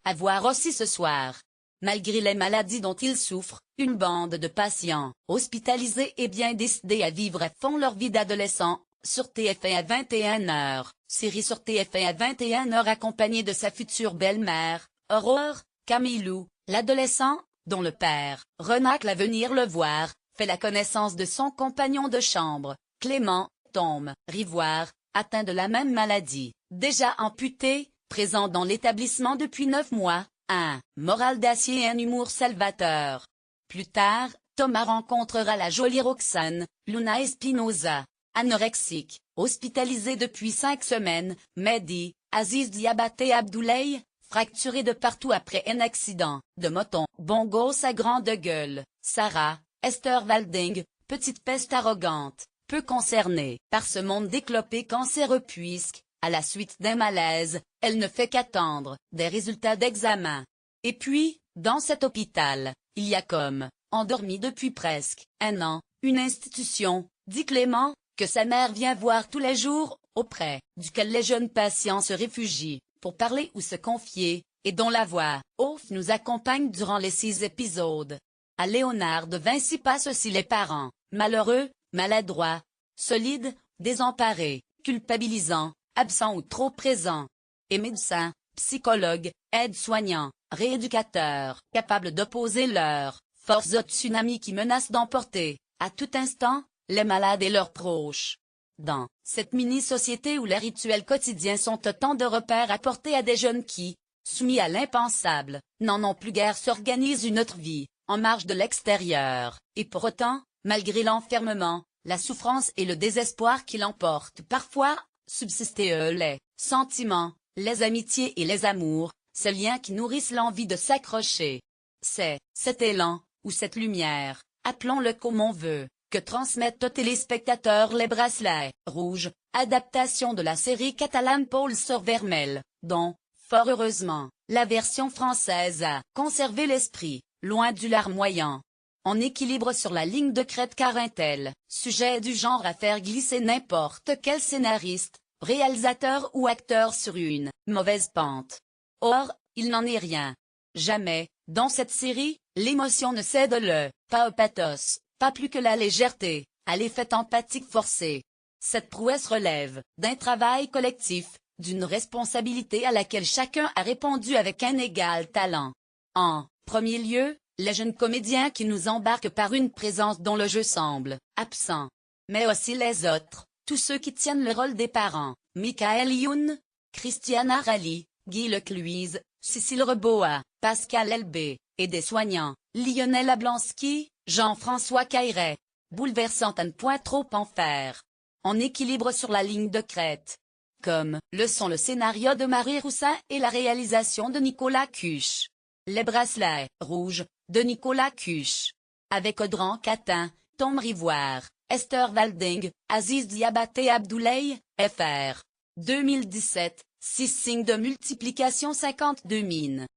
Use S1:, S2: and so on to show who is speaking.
S1: À voir aussi ce soir. Malgré les maladies dont ils souffrent, une bande de patients, hospitalisés et bien décidés à vivre à fond leur vie d'adolescent, sur TF1 à 21h, série sur TF1 à 21h accompagnée de sa future belle-mère, Aurore, Camilou, l'adolescent, dont le père, renacle à venir le voir, fait la connaissance de son compagnon de chambre, Clément, Tom, Rivoire, atteint de la même maladie, déjà amputé, présent dans l'établissement depuis 9 mois, un moral d'acier et un humour salvateur. Plus tard, Thomas rencontrera la jolie Roxane, Luna Espinosa, anorexique, hospitalisée depuis 5 semaines, Mehdi, Aziz Diabaté Abdoulaye, fracturé de partout après un accident de moton, Bongo sa grande gueule, Sarah, Esther Walding, petite peste arrogante, peu concernée par ce monde déclopé cancéreux puisque, à la suite d'un malaise, elle ne fait qu'attendre des résultats d'examen. Et puis, dans cet hôpital, il y a comme, endormi depuis presque 1 an, une institution, dit Clément, que sa mère vient voir tous les jours, auprès duquel les jeunes patients se réfugient, pour parler ou se confier, et dont la voix off nous accompagne durant les 6 épisodes. À Léonard de Vinci passent aussi les parents, malheureux, maladroits, solides, désemparés, culpabilisants, absents ou trop présents. Et médecins, psychologues, aides-soignants, rééducateurs, capables d'opposer leurs forces au tsunami qui menacent d'emporter, à tout instant, les malades et leurs proches. Dans cette mini-société où les rituels quotidiens sont autant de repères apportés à des jeunes qui, soumis à l'impensable, n'en ont plus guère s'organisent une autre vie, en marge de l'extérieur, et pour autant, malgré l'enfermement, la souffrance et le désespoir qui l'emportent parfois, subsister les sentiments, les amitiés et les amours, ces liens qui nourrissent l'envie de s'accrocher. C'est cet élan, ou cette lumière, appelons-le comme on veut, que transmettent aux téléspectateurs les bracelets rouges, adaptation de la série catalane Paul sur Vermel, dont, fort heureusement, la version française a conservé l'esprit, loin du larmoyant. En équilibre sur la ligne de crête car un tel sujet du genre à faire glisser n'importe quel scénariste, réalisateur ou acteur sur une mauvaise pente. Or, il n'en est rien. Jamais, dans cette série, l'émotion ne cède pas au pathos, pas plus que la légèreté, à l'effet empathique forcé. Cette prouesse relève d'un travail collectif, d'une responsabilité à laquelle chacun a répondu avec un égal talent. En premier lieu, les jeunes comédiens qui nous embarquent par une présence dont le jeu semble absent. Mais aussi les autres, tous ceux qui tiennent le rôle des parents, Michael Youn, Christiana Rally, Guy Lecluise, Cécile Reboa, Pascal Elbé, et des soignants, Lionel Ablansky, Jean-François Caïret. Bouleversant à ne point trop en faire. En équilibre sur la ligne de crête. Comme le sont le scénario de Marie Roussin et la réalisation de Nicolas Cuche. Les bracelets rouges, de Nicolas Cuche. Avec Audran Catin, Tom Rivoire, Esther Walding, Aziz Diabaté Abdoulaye, fr. 2017, 6 signes de multiplication 52 mines.